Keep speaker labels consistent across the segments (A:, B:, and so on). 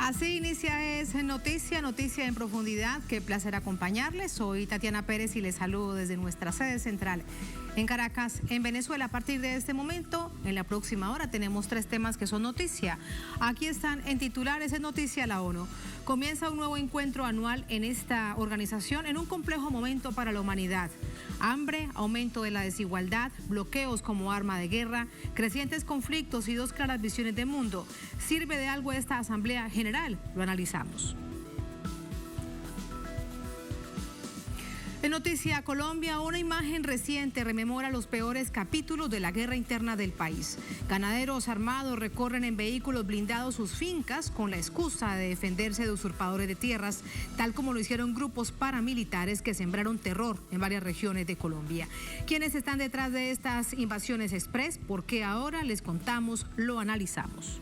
A: Así inicia Es Noticia en Profundidad. Qué placer acompañarles. Soy Tatiana Pérez y les saludo desde nuestra sede central en Caracas, en Venezuela. A partir de este momento, en la próxima hora, tenemos 3 temas que son noticia. Aquí están en titulares. Es noticia la ONU. Comienza un nuevo encuentro anual en esta organización en un complejo momento para la humanidad. Hambre, aumento de la desigualdad, bloqueos como arma de guerra, crecientes conflictos y 2 claras visiones de mundo. ¿Sirve de algo esta Asamblea General? Lo analizamos. En Noticia Colombia, una imagen reciente rememora los peores capítulos de la guerra interna del país. Ganaderos armados recorren en vehículos blindados sus fincas con la excusa de defenderse de usurpadores de tierras, tal como lo hicieron grupos paramilitares que sembraron terror en varias regiones de Colombia. ¿Quiénes están detrás de estas invasiones express? Porque ahora les contamos, lo analizamos.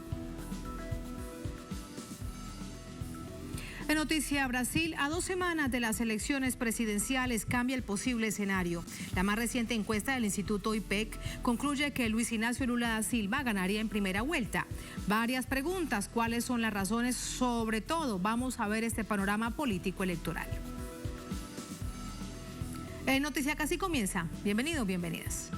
A: En Noticia Brasil, a 2 semanas de las elecciones presidenciales cambia el posible escenario. La más reciente encuesta del Instituto IPEC concluye que Luis Ignacio Lula da Silva ganaría en primera vuelta. Varias preguntas, ¿cuáles son las razones? Sobre todo, vamos a ver este panorama político electoral. En Noticia Casi comienza. Bienvenidos, bienvenidas.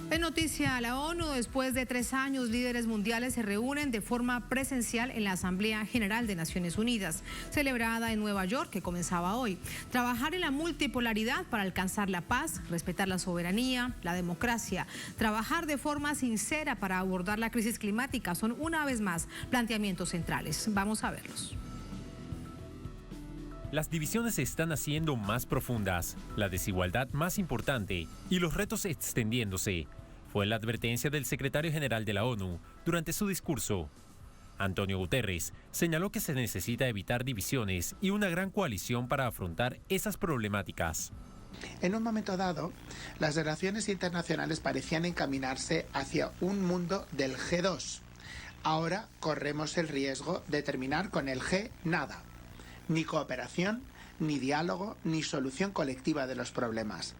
A: En Noticia, la ONU, después de 3 años, líderes mundiales se reúnen de forma presencial en la Asamblea General de Naciones Unidas, celebrada en Nueva York, que comenzaba hoy. Trabajar en la multipolaridad para alcanzar la paz, respetar la soberanía, la democracia, trabajar de forma sincera para abordar la crisis climática son una vez más planteamientos centrales. Vamos a verlos.
B: Las divisiones se están haciendo más profundas, la desigualdad más importante y los retos extendiéndose. Fue la advertencia del secretario general de la ONU durante su discurso. Antonio Guterres señaló que se necesita evitar divisiones y una gran coalición para afrontar esas problemáticas.
C: En un momento dado, las relaciones internacionales parecían encaminarse hacia un mundo del G2. Ahora corremos el riesgo de terminar con el G nada. Ni cooperación, ni diálogo, ni solución colectiva de los problemas.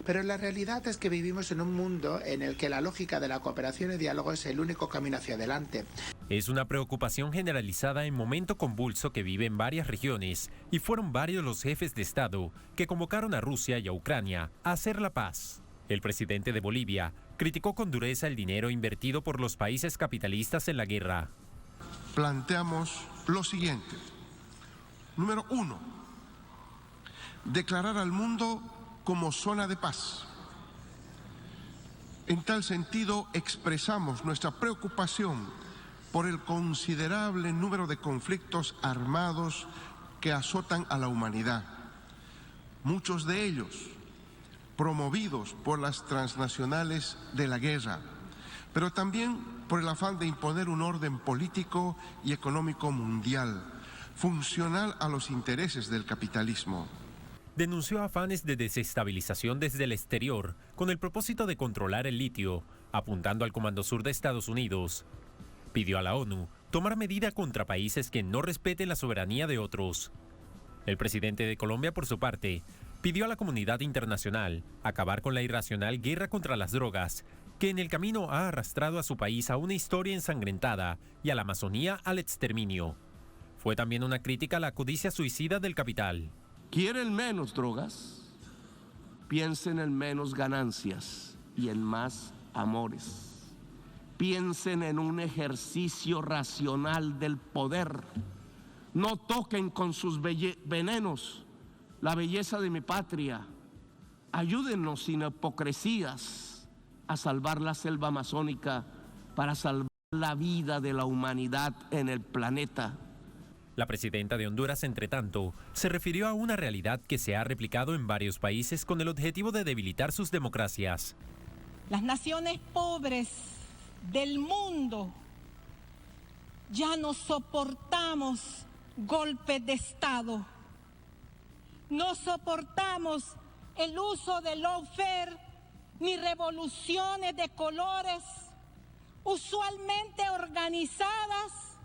C: Pero la realidad es que vivimos en un mundo en el que la lógica de la cooperación y diálogo es el único camino hacia adelante.
B: Es una preocupación generalizada en momento convulso que vive en varias regiones y fueron varios los jefes de Estado que convocaron a Rusia y a Ucrania a hacer la paz. El presidente de Bolivia criticó con dureza el dinero invertido por los países capitalistas en la guerra.
D: Planteamos lo siguiente. Número 1. Declarar al mundo como zona de paz. En tal sentido, expresamos nuestra preocupación por el considerable número de conflictos armados que azotan a la humanidad. Muchos de ellos promovidos por las transnacionales de la guerra, pero también por el afán de imponer un orden político y económico mundial, funcional a los intereses del capitalismo.
B: Denunció afanes de desestabilización desde el exterior con el propósito de controlar el litio, apuntando al Comando Sur de Estados Unidos. Pidió a la ONU tomar medida contra países que no respeten la soberanía de otros. El presidente de Colombia, por su parte, pidió a la comunidad internacional acabar con la irracional guerra contra las drogas, que en el camino ha arrastrado a su país a una historia ensangrentada y a la Amazonía al exterminio. Fue también una crítica a la codicia suicida del capital.
E: ¿Quieren menos drogas? Piensen en menos ganancias y en más amores. Piensen en un ejercicio racional del poder. No toquen con sus venenos la belleza de mi patria. Ayúdennos sin hipocresías a salvar la selva amazónica para salvar la vida de la humanidad en el planeta.
B: La presidenta de Honduras, entre tanto, se refirió a una realidad que se ha replicado en varios países con el objetivo de debilitar sus democracias.
F: Las naciones pobres del mundo Ya no soportamos golpes de Estado. No soportamos el uso de lawfare ni revoluciones de colores, usualmente organizadas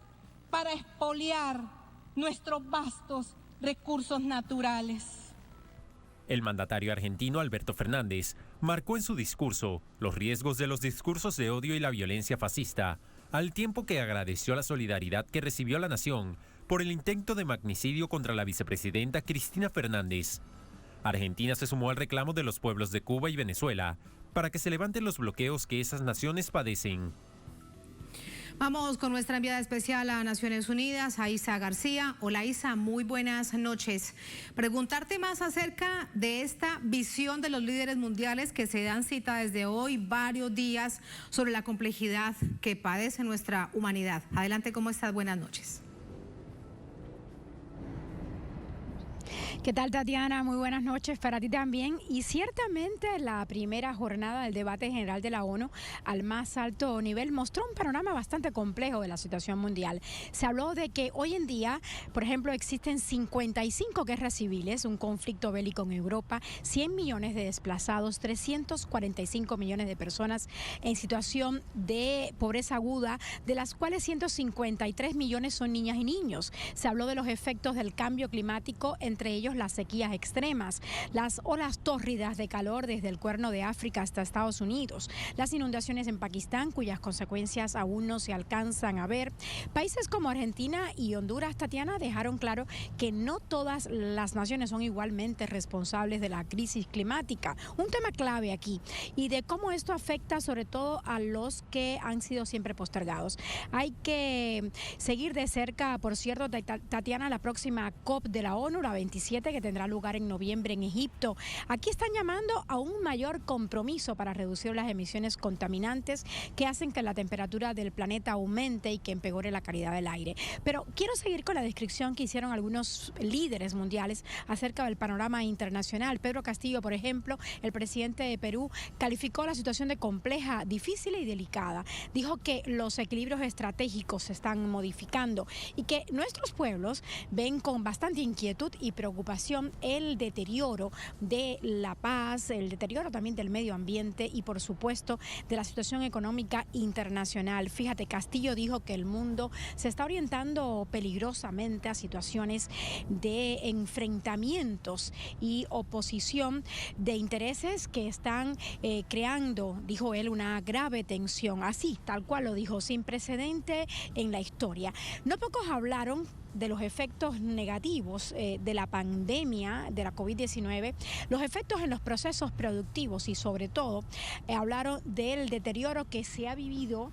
F: para expoliar nuestros vastos recursos naturales.
B: El mandatario argentino Alberto Fernández marcó en su discurso los riesgos de los discursos de odio y la violencia fascista, al tiempo que agradeció la solidaridad que recibió la nación por el intento de magnicidio contra la vicepresidenta Cristina Fernández. Argentina se sumó al reclamo de los pueblos de Cuba y Venezuela para que se levanten los bloqueos que esas naciones padecen.
A: Vamos con nuestra enviada especial a Naciones Unidas, Aisa García. Hola Isa, muy buenas noches. Preguntarte más acerca de esta visión de los líderes mundiales que se dan cita desde hoy varios días sobre la complejidad que padece nuestra humanidad. Adelante, ¿cómo estás? Buenas noches.
G: ¿Qué tal, Tatiana? Muy buenas noches para ti también. Y ciertamente la primera jornada del debate general de la ONU al más alto nivel mostró un panorama bastante complejo de la situación mundial. Se habló de que hoy en día, por ejemplo, existen 55 guerras civiles, un conflicto bélico en Europa, 100 millones de desplazados, 345 millones de personas en situación de pobreza aguda, de las cuales 153 millones son niñas y niños. Se habló de los efectos del cambio climático, entre ellos las sequías extremas, las olas tórridas de calor desde el Cuerno de África hasta Estados Unidos, las inundaciones en Pakistán, cuyas consecuencias aún no se alcanzan a ver. Países como Argentina y Honduras, Tatiana, dejaron claro que no todas las naciones son igualmente responsables de la crisis climática. Un tema clave aquí, y de cómo esto afecta sobre todo a los que han sido siempre postergados. Hay que seguir de cerca, por cierto, Tatiana, la próxima COP de la ONU, la 27, que tendrá lugar en noviembre en Egipto. Aquí están llamando a un mayor compromiso para reducir las emisiones contaminantes que hacen que la temperatura del planeta aumente y que empeore la calidad del aire. Pero quiero seguir con la descripción que hicieron algunos líderes mundiales acerca del panorama internacional. Pedro Castillo, por ejemplo, el presidente de Perú, calificó la situación de compleja, difícil y delicada. Dijo que los equilibrios estratégicos se están modificando y que nuestros pueblos ven con bastante inquietud y preocupación el deterioro de la paz, el deterioro también del medio ambiente y, por supuesto, de la situación económica internacional. Fíjate, Castillo dijo que el mundo se está orientando peligrosamente a situaciones de enfrentamientos y oposición de intereses que están creando, dijo él, una grave tensión. Así, tal cual lo dijo, sin precedente en la historia. No pocos hablaron de los efectos negativos de la pandemia de la COVID-19, los efectos en los procesos productivos y sobre todo hablaron del deterioro que se ha vivido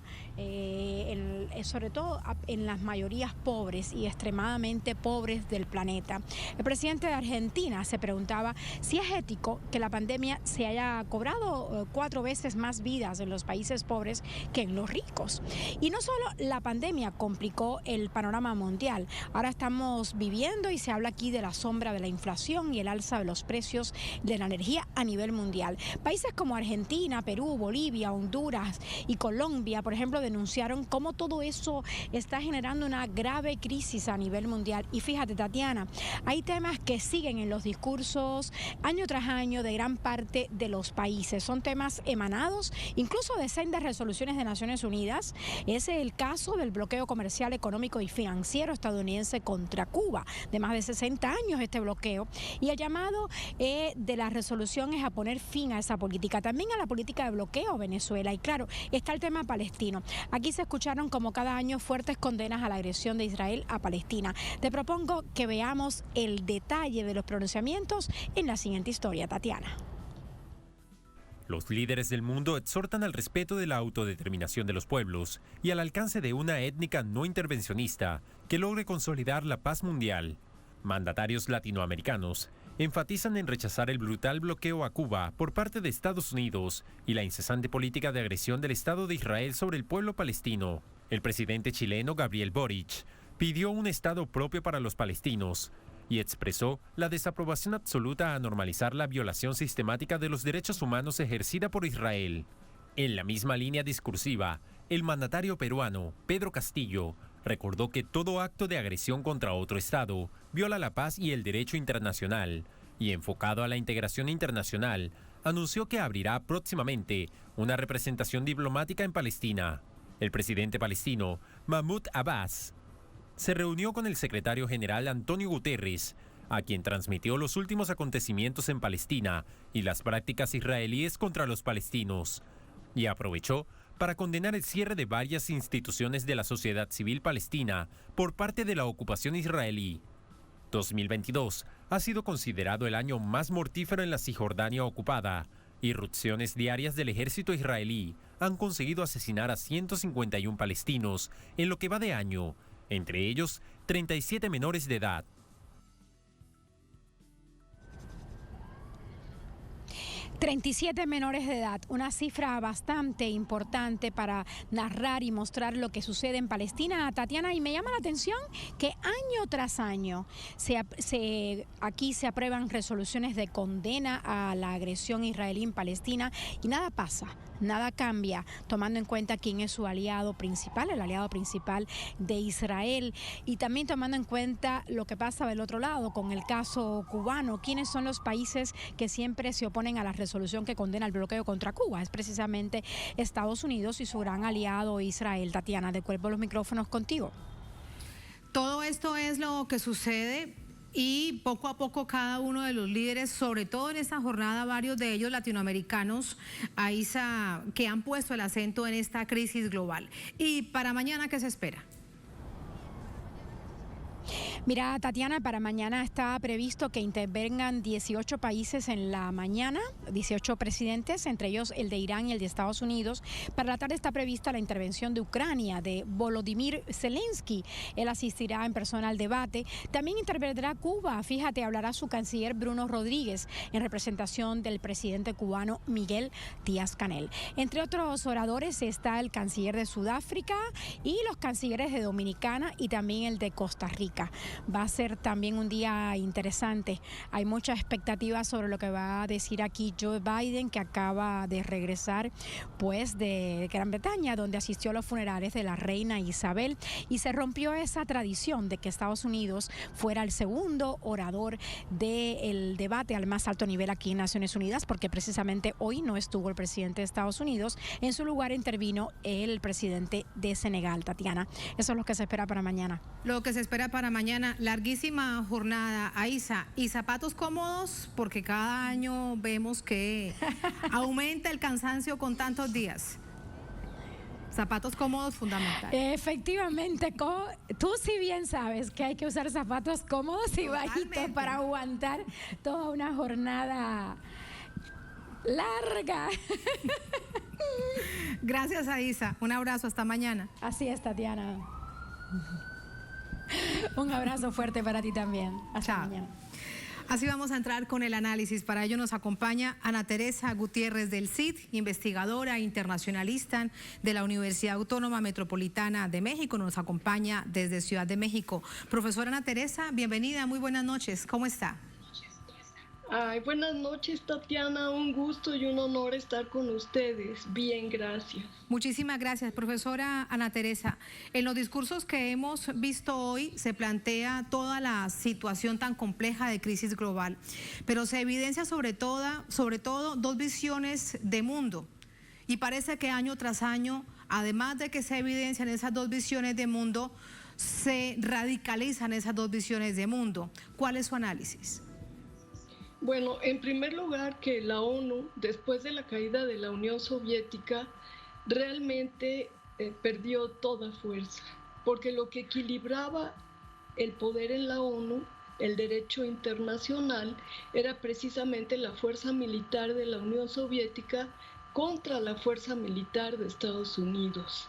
G: sobre todo en las mayorías pobres y extremadamente pobres del planeta. El presidente de Argentina se preguntaba si es ético que la pandemia se haya cobrado 4 veces más vidas en los países pobres que en los ricos. Y no solo la pandemia complicó el panorama mundial. Ahora estamos viviendo y se habla aquí de la sombra de la inflación y el alza de los precios de la energía a nivel mundial. Países como Argentina, Perú, Bolivia, Honduras y Colombia, por ejemplo, denunciaron cómo todo eso está generando una grave crisis a nivel mundial. Y fíjate, Tatiana, hay temas que siguen en los discursos año tras año de gran parte de los países. Son temas emanados incluso de sendas resoluciones de Naciones Unidas. Ese es el caso del bloqueo comercial, económico y financiero estadounidense contra Cuba, de más de 60 años este bloqueo, y el llamado de la resolución es a poner fin a esa política, también a la política de bloqueo a Venezuela. Y claro, está el tema palestino. Aquí se escucharon como cada año fuertes condenas a la agresión de Israel a Palestina. Te propongo que veamos el detalle de los pronunciamientos en la siguiente historia, Tatiana.
B: Los líderes del mundo exhortan al respeto de la autodeterminación de los pueblos y al alcance de una étnica no intervencionista que logre consolidar la paz mundial. Mandatarios latinoamericanos enfatizan en rechazar el brutal bloqueo a Cuba por parte de Estados Unidos y la incesante política de agresión del Estado de Israel sobre el pueblo palestino. El presidente chileno Gabriel Boric pidió un Estado propio para los palestinos y expresó la desaprobación absoluta a normalizar la violación sistemática de los derechos humanos ejercida por Israel. En la misma línea discursiva, el mandatario peruano, Pedro Castillo, recordó que todo acto de agresión contra otro Estado viola la paz y el derecho internacional, y enfocado a la integración internacional, anunció que abrirá próximamente una representación diplomática en Palestina. El presidente palestino, Mahmoud Abbas, se reunió con el secretario general Antonio Guterres, a quien transmitió los últimos acontecimientos en Palestina y las prácticas israelíes contra los palestinos, y aprovechó para condenar el cierre de varias instituciones de la sociedad civil palestina por parte de la ocupación israelí. 2022 ha sido considerado el año más mortífero en la Cisjordania ocupada. Irrupciones diarias del ejército israelí han conseguido asesinar a 151 palestinos en lo que va de año, entre ellos 37 menores de edad.
G: 37 menores de edad, una cifra bastante importante para narrar y mostrar lo que sucede en Palestina, Tatiana, y me llama la atención que año tras año aquí se aprueban resoluciones de condena a la agresión israelí en Palestina y nada pasa, nada cambia, tomando en cuenta quién es su aliado principal, el aliado principal de Israel, y también tomando en cuenta lo que pasa del otro lado con el caso cubano. ¿Quiénes son los países que siempre se oponen a la resolución que condena el bloqueo contra Cuba? Es precisamente Estados Unidos y su gran aliado Israel. Tatiana, devuelvo los micrófonos contigo.
A: Todo esto es lo que sucede y poco a poco cada uno de los líderes, sobre todo en esta jornada, varios de ellos latinoamericanos, Aiza, que han puesto el acento en esta crisis global. ¿Y para mañana qué se espera?
G: Mira, Tatiana, para mañana está previsto que intervengan 18 países en la mañana, 18 presidentes, entre ellos el de Irán y el de Estados Unidos. Para la tarde está prevista la intervención de Ucrania, de Volodymyr Zelensky. Él asistirá en persona al debate. También intervendrá Cuba. Fíjate, hablará su canciller Bruno Rodríguez en representación del presidente cubano Miguel Díaz-Canel. Entre otros oradores está el canciller de Sudáfrica y los cancilleres de Dominicana y también el de Costa Rica. Va a ser también un día interesante. Hay mucha expectativa sobre lo que va a decir aquí Joe Biden, que acaba de regresar pues de Gran Bretaña, donde asistió a los funerales de la reina Isabel, y se rompió esa tradición de que Estados Unidos fuera el segundo orador del debate al más alto nivel aquí en Naciones Unidas, porque precisamente hoy no estuvo el presidente de Estados Unidos. En su lugar intervino el presidente de Senegal. Tatiana, eso es lo que se espera para mañana.
A: Lo que se espera para mañana, larguísima jornada, Aiza, y zapatos cómodos, porque cada año vemos que aumenta el cansancio con tantos días. Zapatos cómodos, fundamental.
G: Efectivamente, tú sí bien sabes que hay que usar zapatos cómodos y bajitos para aguantar toda una jornada larga.
A: Gracias, Aiza. Un abrazo, hasta mañana.
G: Así es, Tatiana. Un abrazo fuerte para ti también. Hasta mañana.
A: Así vamos a entrar con el análisis. Para ello nos acompaña Ana Teresa Gutiérrez del CID, investigadora internacionalista de la Universidad Autónoma Metropolitana de México. Nos acompaña desde Ciudad de México. Profesora Ana Teresa, bienvenida, muy buenas noches. ¿Cómo está?
H: Ay, buenas noches, Tatiana, un gusto y un honor estar con ustedes. Bien, gracias.
A: Muchísimas gracias, profesora Ana Teresa. En los discursos que hemos visto hoy se plantea toda la situación tan compleja de crisis global, pero se evidencia sobre todo dos visiones de mundo, y parece que año tras año, además de que se evidencian esas dos visiones de mundo, se radicalizan esas dos visiones de mundo. ¿Cuál es su análisis?
H: Bueno, en primer lugar, que la ONU, después de la caída de la Unión Soviética, realmente perdió toda fuerza, porque lo que equilibraba el poder en la ONU, el derecho internacional, era precisamente la fuerza militar de la Unión Soviética contra la fuerza militar de Estados Unidos.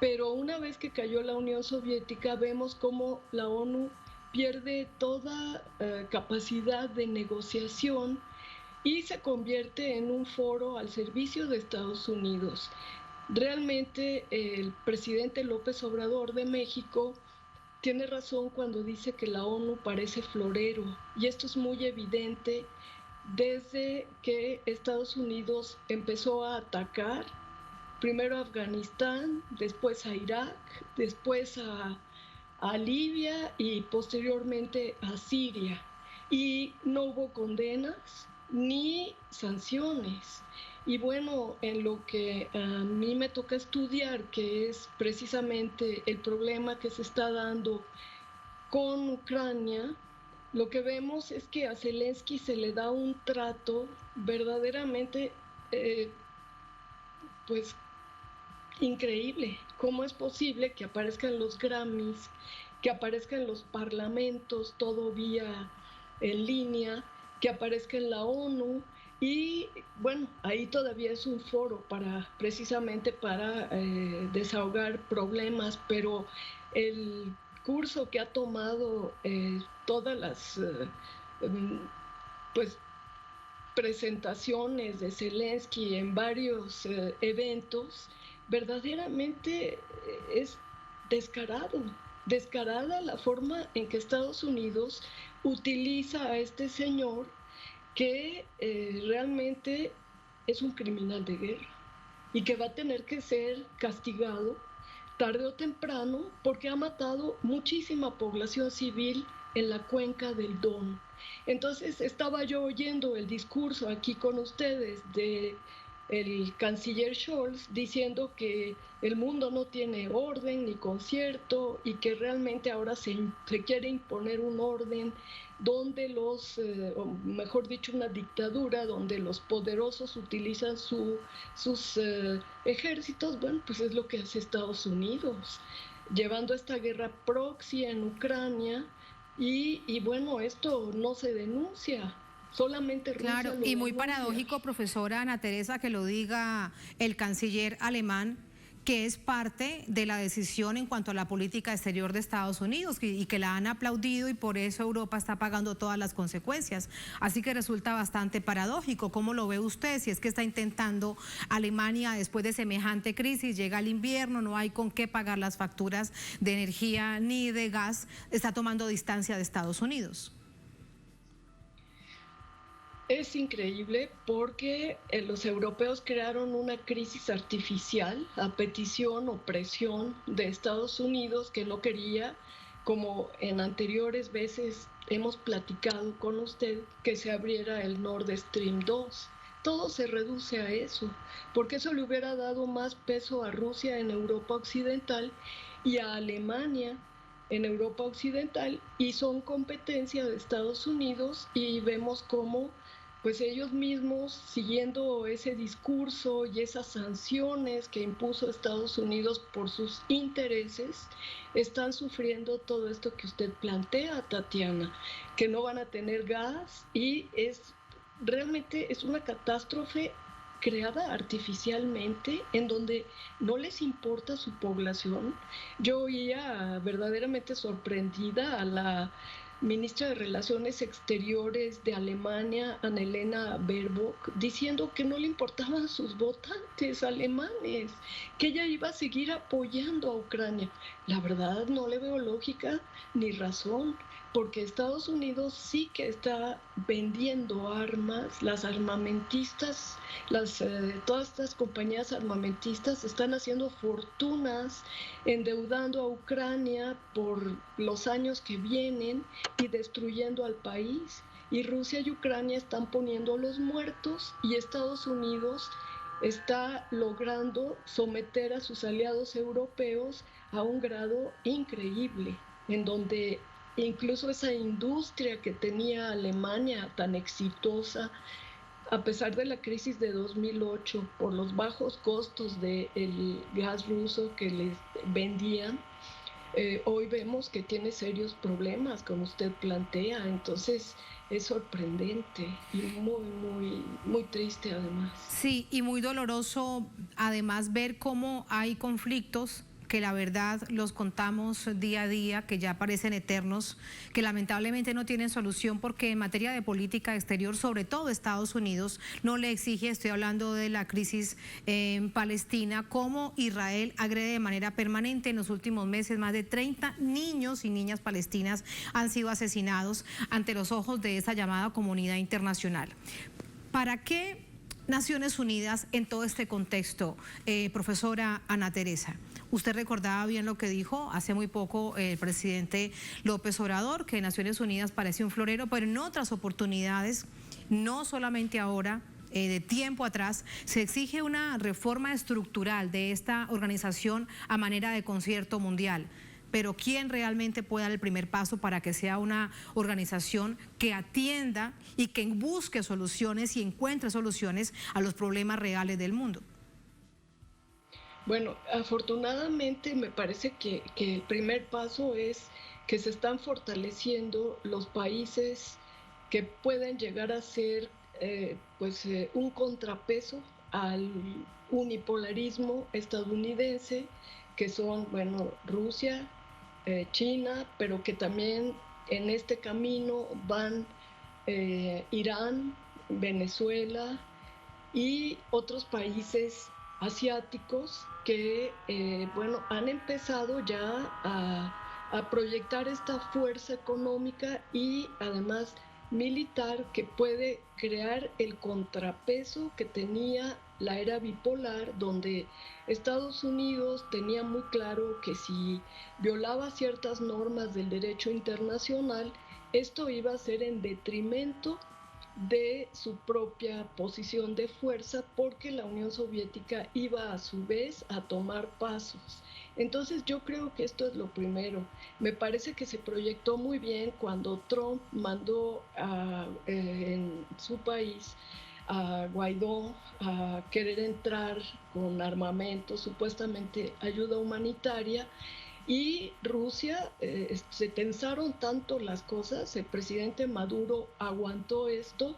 H: Pero una vez que cayó la Unión Soviética, vemos cómo la ONU pierde toda capacidad de negociación y se convierte en un foro al servicio de Estados Unidos. Realmente el presidente López Obrador de México tiene razón cuando dice que la ONU parece florero, y esto es muy evidente desde que Estados Unidos empezó a atacar primero a Afganistán, después a Irak, después a a Libia y posteriormente a Siria. Y no hubo condenas ni sanciones. Y bueno, en lo que a mí me toca estudiar, que es precisamente el problema que se está dando con Ucrania, lo que vemos es que a Zelensky se le da un trato verdaderamente pues increíble. ¿Cómo es posible que aparezcan los Grammys, que aparezcan los parlamentos, todo vía en línea, que aparezca en la ONU? Y bueno, ahí todavía es un foro precisamente para desahogar problemas, pero el curso que ha tomado todas las pues presentaciones de Zelensky en varios eventos, verdaderamente es descarada la forma en que Estados Unidos utiliza a este señor que realmente es un criminal de guerra y que va a tener que ser castigado tarde o temprano porque ha matado muchísima población civil en la cuenca del Don. Entonces estaba yo oyendo el discurso aquí con ustedes de el canciller Scholz diciendo que el mundo no tiene orden ni concierto y que realmente ahora se quiere imponer un orden donde o mejor dicho, una dictadura donde los poderosos utilizan sus ejércitos. Bueno, pues es lo que hace Estados Unidos, llevando esta guerra proxy en Ucrania y bueno, esto no se denuncia. Solamente Rusia.
A: Claro, y muy paradójico, profesora Ana Teresa, que lo diga el canciller alemán, que es parte de la decisión en cuanto a la política exterior de Estados Unidos y que la han aplaudido y por eso Europa está pagando todas las consecuencias. Así que resulta bastante paradójico. ¿Cómo lo ve usted? Si es que está intentando Alemania, después de semejante crisis, llega el invierno, no hay con qué pagar las facturas de energía ni de gas, está tomando distancia de Estados Unidos.
H: Es increíble porque los europeos crearon una crisis artificial a petición o presión de Estados Unidos que no quería, como en anteriores veces hemos platicado con usted, que se abriera el Nord Stream 2. Todo se reduce a eso, porque eso le hubiera dado más peso a Rusia en Europa Occidental y a Alemania en Europa Occidental, y son competencia de Estados Unidos, y vemos cómo pues ellos mismos, siguiendo ese discurso y esas sanciones que impuso Estados Unidos por sus intereses, están sufriendo todo esto que usted plantea, Tatiana, que no van a tener gas y realmente es una catástrofe creada artificialmente en donde no les importa su población. Yo oía verdaderamente sorprendida a la ministra de Relaciones Exteriores de Alemania, Annalena Baerbock, diciendo que no le importaban sus votantes alemanes, que ella iba a seguir apoyando a Ucrania. La verdad no le veo lógica ni razón, porque Estados Unidos sí que está vendiendo armas, las armamentistas, todas estas compañías armamentistas están haciendo fortunas endeudando a Ucrania por los años que vienen y destruyendo al país. Y Rusia y Ucrania están poniendo los muertos y Estados Unidos está logrando someter a sus aliados europeos a un grado increíble, en donde incluso esa industria que tenía Alemania tan exitosa, a pesar de la crisis de 2008, por los bajos costos del gas ruso que les vendían, hoy vemos que tiene serios problemas, como usted plantea. Entonces es sorprendente y muy triste además.
A: Sí, y muy doloroso además ver cómo hay conflictos que la verdad los contamos día a día, que ya parecen eternos, que lamentablemente no tienen solución porque en materia de política exterior, sobre todo Estados Unidos, no le exige. Estoy hablando de la crisis en Palestina, cómo Israel agrede de manera permanente. En los últimos meses más de 30 niños y niñas palestinas han sido asesinados ante los ojos de esa llamada comunidad internacional. ¿Para qué Naciones Unidas en todo este contexto, profesora Ana Teresa? Usted recordaba bien lo que dijo hace muy poco el presidente López Obrador, que Naciones Unidas parece un florero, pero en otras oportunidades, no solamente ahora, de tiempo atrás, se exige una reforma estructural de esta organización a manera de concierto mundial. Pero ¿quién realmente puede dar el primer paso para que sea una organización que atienda y que busque soluciones y encuentre soluciones a los problemas reales del mundo?
H: Bueno, afortunadamente me parece que el primer paso es que se están fortaleciendo los países que pueden llegar a ser un contrapeso al unipolarismo estadounidense, que son, bueno, Rusia, China, pero que también en este camino van Irán, Venezuela y otros países asiáticos que han empezado ya a proyectar esta fuerza económica y además militar que puede crear el contrapeso que tenía la era bipolar, donde Estados Unidos tenía muy claro que si violaba ciertas normas del derecho internacional, esto iba a ser en detrimento de su propia posición de fuerza, porque la Unión Soviética iba a su vez a tomar pasos. Entonces yo creo que esto es lo primero. Me parece que se proyectó muy bien cuando Trump mandó en su país a Guaidó a querer entrar con armamento, supuestamente ayuda humanitaria, y Rusia, se tensaron tanto las cosas, el presidente Maduro aguantó esto,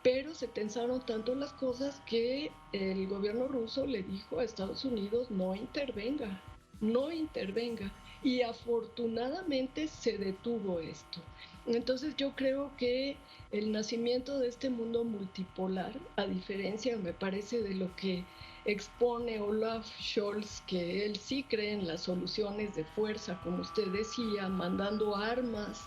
H: pero se tensaron tanto las cosas que el gobierno ruso le dijo a Estados Unidos: no intervenga, no intervenga. Y afortunadamente se detuvo esto. Entonces yo creo que el nacimiento de este mundo multipolar, a diferencia, me parece, de lo que expone Olaf Scholz, que él sí cree en las soluciones de fuerza, como usted decía, mandando armas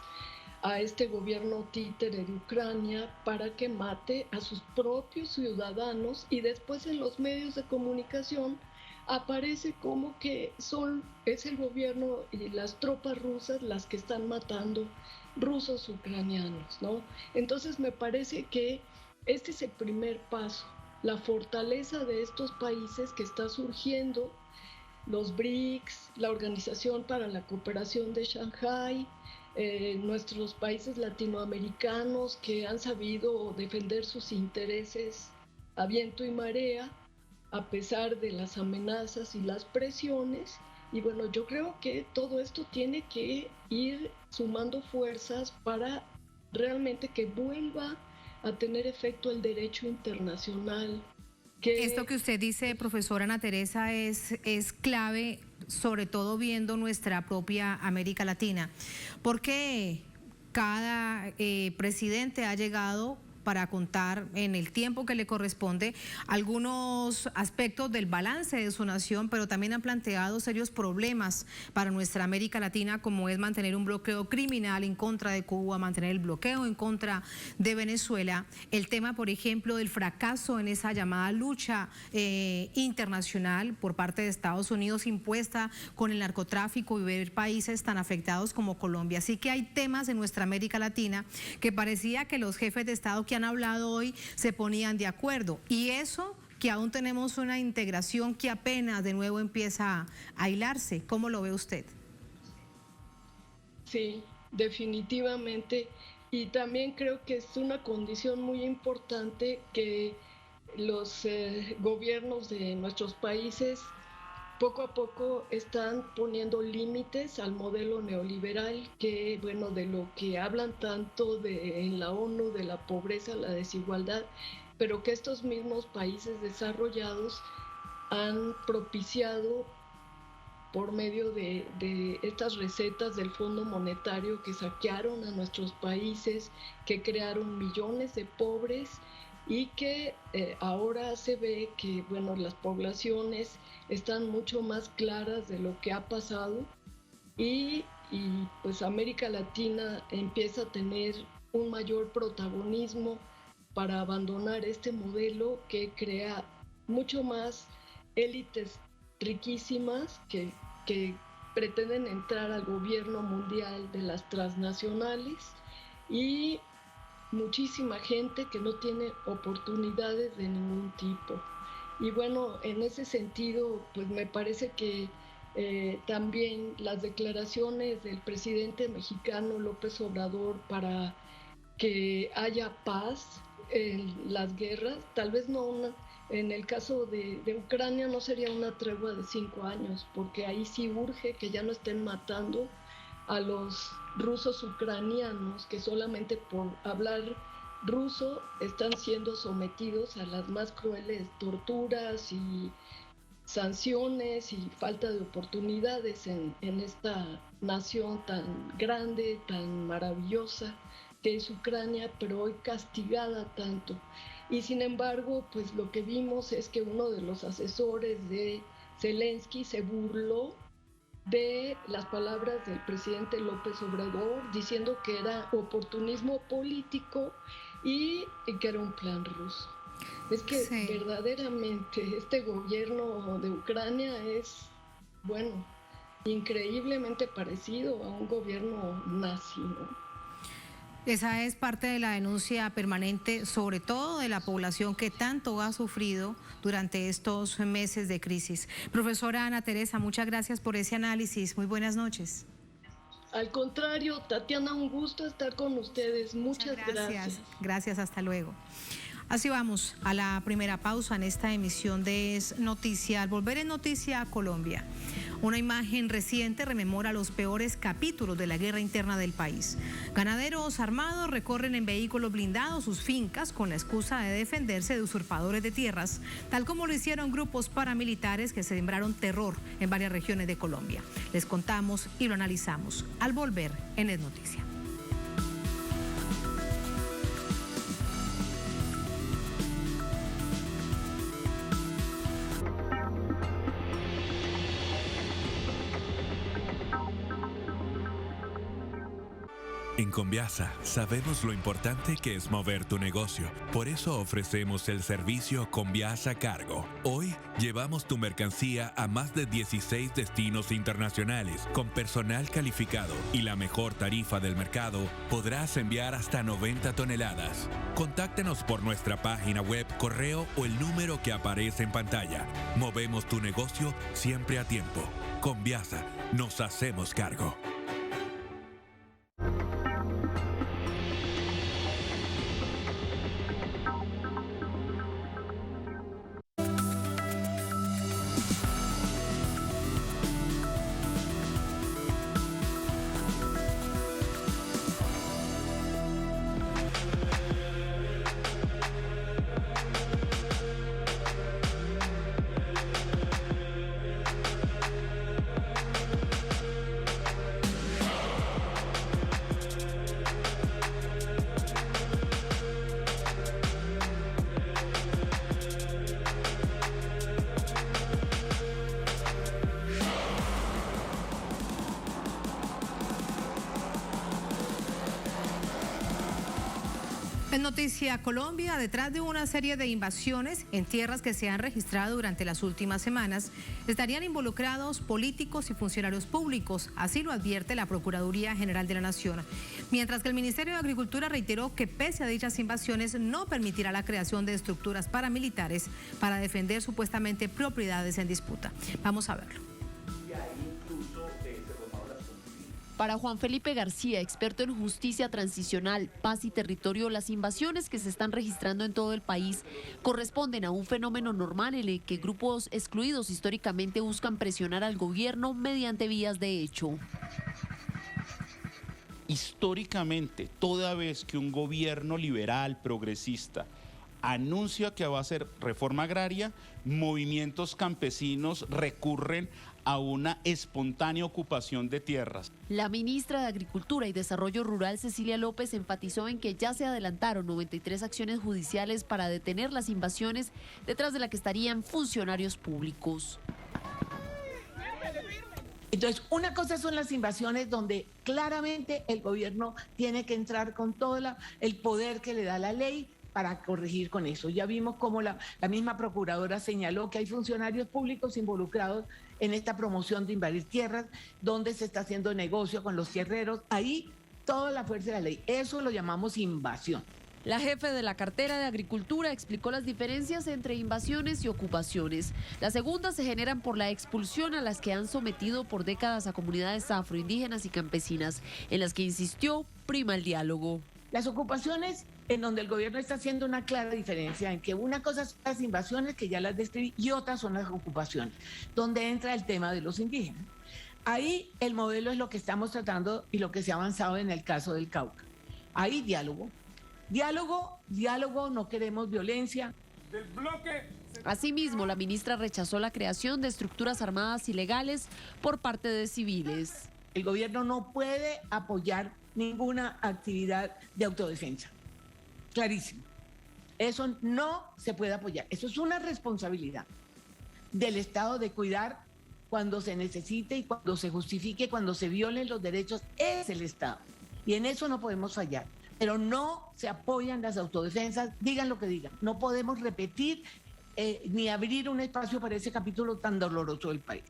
H: a este gobierno títere de Ucrania para que mate a sus propios ciudadanos, y después en los medios de comunicación aparece como que es el gobierno y las tropas rusas las que están matando rusos ucranianos, ¿no? Entonces me parece que este es el primer paso, la fortaleza de estos países que está surgiendo, los BRICS, la Organización para la Cooperación de Shanghái, nuestros países latinoamericanos que han sabido defender sus intereses a viento y marea, a pesar de las amenazas y las presiones. Y bueno, yo creo que todo esto tiene que ir sumando fuerzas para realmente que vuelva a tener efecto el derecho internacional.
A: Esto que usted dice, profesora Ana Teresa, es clave, sobre todo viendo nuestra propia América Latina, porque cada presidente ha llegado para contar en el tiempo que le corresponde algunos aspectos del balance de su nación, pero también han planteado serios problemas para nuestra América Latina, como es mantener un bloqueo criminal en contra de Cuba, mantener el bloqueo en contra de Venezuela, el tema, por ejemplo, del fracaso en esa llamada lucha internacional por parte de Estados Unidos impuesta con el narcotráfico, y ver países tan afectados como Colombia. Así que hay temas en nuestra América Latina que parecía que los jefes de Estado que han hablado hoy se ponían de acuerdo, y eso que aún tenemos una integración que apenas de nuevo empieza a hilarse. ¿Cómo lo ve usted?
H: Sí, definitivamente, y también creo que es una condición muy importante que los gobiernos de nuestros países poco a poco están poniendo límites al modelo neoliberal, que, bueno, de lo que hablan tanto en la ONU, de la pobreza, la desigualdad, pero que estos mismos países desarrollados han propiciado por medio de estas recetas del Fondo Monetario, que saquearon a nuestros países, que crearon millones de pobres, y que ahora se ve que, bueno, las poblaciones están mucho más claras de lo que ha pasado, y pues América Latina empieza a tener un mayor protagonismo para abandonar este modelo que crea mucho más élites riquísimas que pretenden entrar al gobierno mundial de las transnacionales y muchísima gente que no tiene oportunidades de ningún tipo. Y bueno, en ese sentido, pues me parece que también las declaraciones del presidente mexicano López Obrador para que haya paz en las guerras, tal vez no en el caso de Ucrania no sería una tregua de 5 años, porque ahí sí urge que ya no estén matando a los rusos ucranianos que solamente por hablar ruso están siendo sometidos a las más crueles torturas y sanciones y falta de oportunidades en esta nación tan grande, tan maravillosa que es Ucrania, pero hoy castigada tanto. Y sin embargo, pues lo que vimos es que uno de los asesores de Zelensky se burló de las palabras del presidente López Obrador, diciendo que era oportunismo político y que era un plan ruso. Es que sí, verdaderamente este gobierno de Ucrania es, bueno, increíblemente parecido a un gobierno nazi, ¿no?
A: Esa es parte de la denuncia permanente, sobre todo de la población que tanto ha sufrido durante estos meses de crisis. Profesora Ana Teresa, muchas gracias por ese análisis. Muy buenas noches.
H: Al contrario, Tatiana, un gusto estar con ustedes. Muchas gracias.
A: Gracias, hasta luego. Así vamos a la primera pausa en esta emisión de Es Noticia. Al volver en Noticia a Colombia, una imagen reciente rememora los peores capítulos de la guerra interna del país. Ganaderos armados recorren en vehículos blindados sus fincas con la excusa de defenderse de usurpadores de tierras, tal como lo hicieron grupos paramilitares que sembraron terror en varias regiones de Colombia. Les contamos y lo analizamos al volver en Es Noticia.
I: En Conviasa sabemos lo importante que es mover tu negocio. Por eso ofrecemos el servicio Conviasa Cargo. Hoy llevamos tu mercancía a más de 16 destinos internacionales. Con personal calificado y la mejor tarifa del mercado, podrás enviar hasta 90 toneladas. Contáctenos por nuestra página web, correo o el número que aparece en pantalla. Movemos tu negocio siempre a tiempo. Conviasa, nos hacemos cargo.
A: En Noticia Colombia, detrás de una serie de invasiones en tierras que se han registrado durante las últimas semanas, estarían involucrados políticos y funcionarios públicos, así lo advierte la Procuraduría General de la Nación. Mientras que el Ministerio de Agricultura reiteró que pese a dichas invasiones no permitirá la creación de estructuras paramilitares para defender supuestamente propiedades en disputa. Vamos a verlo.
J: Para Juan Felipe García, experto en justicia transicional, paz y territorio, las invasiones que se están registrando en todo el país corresponden a un fenómeno normal en el que grupos excluidos históricamente buscan presionar al gobierno mediante vías de hecho.
K: Históricamente, toda vez que un gobierno liberal, progresista, anuncia que va a hacer reforma agraria, movimientos campesinos recurren a una espontánea ocupación de tierras.
J: La ministra de Agricultura y Desarrollo Rural, Cecilia López, enfatizó en que ya se adelantaron 93 acciones judiciales para detener las invasiones, detrás de la que estarían funcionarios públicos.
L: Entonces, una cosa son las invasiones donde claramente el gobierno tiene que entrar con todo el poder que le da la ley para corregir con eso. Ya vimos cómo la misma procuradora señaló que hay funcionarios públicos involucrados en esta promoción de invadir tierras, donde se está haciendo negocio con los tierreros. Ahí toda la fuerza de la ley. Eso lo llamamos invasión.
J: La jefe de la cartera de Agricultura explicó las diferencias entre invasiones y ocupaciones. Las segundas se generan por la expulsión a las que han sometido por décadas a comunidades afroindígenas y campesinas, en las que insistió prima el diálogo.
L: Las ocupaciones, en donde el gobierno está haciendo una clara diferencia en que una cosa son las invasiones, que ya las describí, y otras son las ocupaciones, donde entra el tema de los indígenas. Ahí el modelo es lo que estamos tratando y lo que se ha avanzado en el caso del Cauca. Ahí diálogo. Diálogo, no queremos violencia.
J: Asimismo, la ministra rechazó la creación de estructuras armadas ilegales por parte de civiles.
L: El gobierno no puede apoyar ninguna actividad de autodefensa. Clarísimo. Eso no se puede apoyar. Eso es una responsabilidad del Estado de cuidar cuando se necesite y cuando se justifique, cuando se violen los derechos. Es el Estado. Y en eso no podemos fallar. Pero no se apoyan las autodefensas, digan lo que digan. No podemos repetir ni abrir un espacio para ese capítulo tan doloroso del país.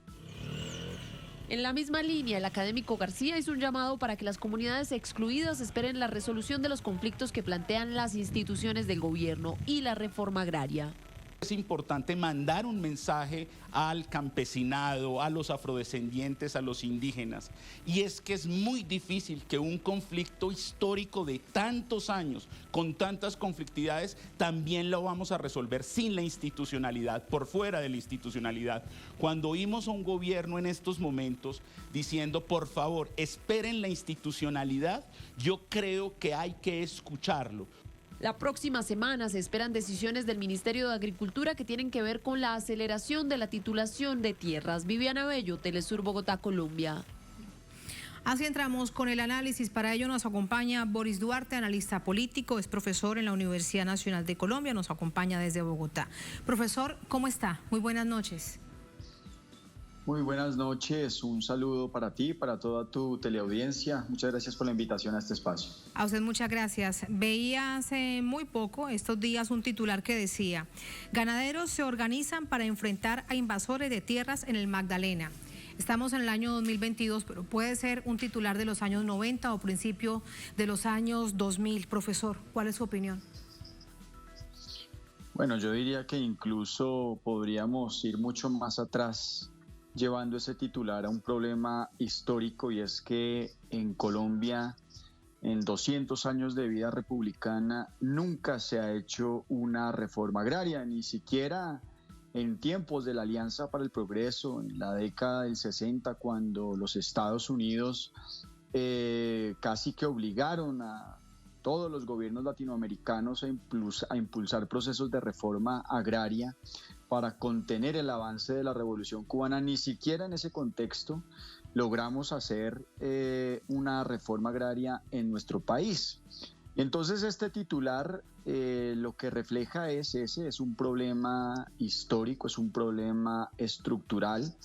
J: En la misma línea, el académico García hizo un llamado para que las comunidades excluidas esperen la resolución de los conflictos que plantean las instituciones del gobierno y la reforma agraria.
K: Es importante mandar un mensaje al campesinado, a los afrodescendientes, a los indígenas. Y es que es muy difícil que un conflicto histórico de tantos años, con tantas conflictividades, también lo vamos a resolver sin la institucionalidad, por fuera de la institucionalidad. Cuando oímos a un gobierno en estos momentos diciendo, por favor, esperen la institucionalidad, yo creo que hay que escucharlo.
J: La próxima semana se esperan decisiones del Ministerio de Agricultura que tienen que ver con la aceleración de la titulación de tierras. Viviana Bello, Telesur Bogotá, Colombia.
A: Así entramos con el análisis. Para ello nos acompaña Boris Duarte, analista político, es profesor en la Universidad Nacional de Colombia, nos acompaña desde Bogotá. Profesor, ¿cómo está? Muy buenas noches.
M: Muy buenas noches, un saludo para ti, para toda tu teleaudiencia. Muchas gracias por la invitación a este espacio.
A: A usted muchas gracias. Veía hace muy poco, estos días, un titular que decía: ganaderos se organizan para enfrentar a invasores de tierras en el Magdalena. Estamos en el año 2022, pero puede ser un titular de los años 90 o principio de los años 2000. Profesor, ¿cuál es su opinión?
M: Bueno, yo diría que incluso podríamos ir mucho más atrás, llevando ese titular a un problema histórico, y es que en Colombia, en 200 años de vida republicana, nunca se ha hecho una reforma agraria, ni siquiera en tiempos de la Alianza para el Progreso, en la década del 60, cuando los Estados Unidos casi que obligaron a todos los gobiernos latinoamericanos a impulsar procesos de reforma agraria para contener el avance de la Revolución Cubana. Ni siquiera en ese contexto logramos hacer una reforma agraria en nuestro país. Entonces este titular lo que refleja es un problema histórico, es un problema estructural,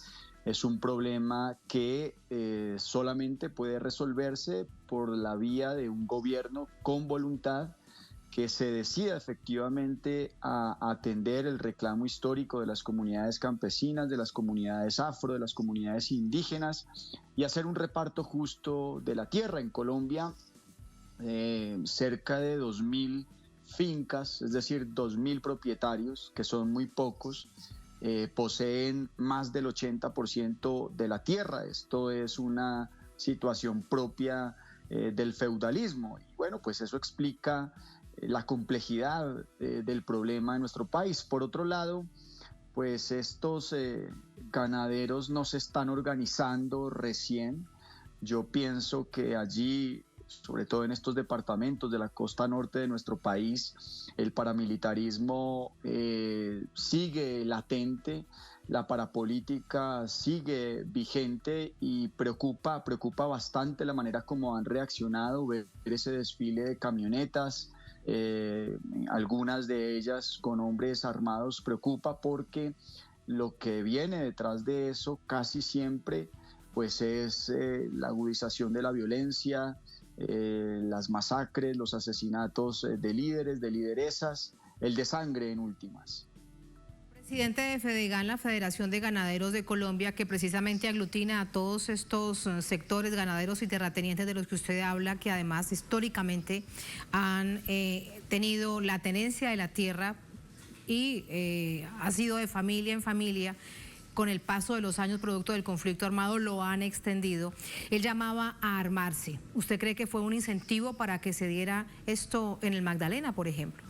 M: es un problema que solamente puede resolverse por la vía de un gobierno con voluntad que se decida efectivamente a atender el reclamo histórico de las comunidades campesinas, de las comunidades afro, de las comunidades indígenas, y hacer un reparto justo de la tierra. En Colombia, cerca de 2.000 fincas, es decir, 2.000 propietarios, que son muy pocos, poseen más del 80% de la tierra. Esto es una situación propia del feudalismo. Y bueno, pues eso explica la complejidad del problema en nuestro país. Por otro lado, pues estos ganaderos no se están organizando recién. Yo pienso que allí, sobre todo en estos departamentos de la costa norte de nuestro país, el paramilitarismo sigue latente, la parapolítica sigue vigente, y preocupa bastante la manera como han reaccionado, ver ese desfile de camionetas, algunas de ellas con hombres armados. Preocupa porque lo que viene detrás de eso casi siempre pues es la agudización de la violencia, las masacres, los asesinatos de líderes, de lideresas, el de sangre en últimas.
A: Presidente de FEDEGAN, la Federación de Ganaderos de Colombia, que precisamente aglutina a todos estos sectores ganaderos y terratenientes de los que usted habla, que además históricamente han tenido la tenencia de la tierra y ha sido de familia en familia. Con el paso de los años, producto del conflicto armado, lo han extendido. Él llamaba a armarse. ¿Usted cree que fue un incentivo para que se diera esto en el Magdalena, por ejemplo?